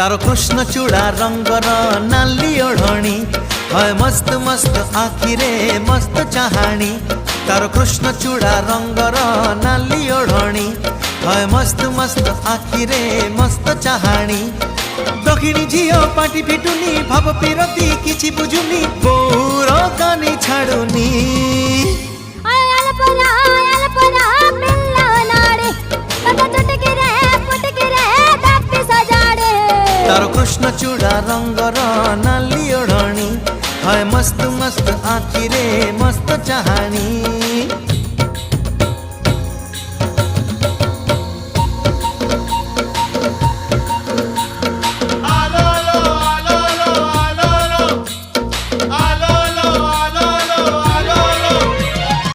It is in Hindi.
तारो कृष्ण चूड़ा रंगर नाली ओढ़णी है मस्त मस्त आखिरे मस्त चाहाणी। तारो कृष्ण चूड़ा रंगर नाली ओढ़णी है मस्त मस्त आखिरे मस्त चाहाणी। दक्षिणी झियो पाटी फिटुनी भाव पिरती किछि बुझुनी बोर कानी छाड़ुनी। तारो कृष्ण चूड़ा रंगर नाली ओढ़णी है मस्त मस्त आखिरे मस्त चाहाणी।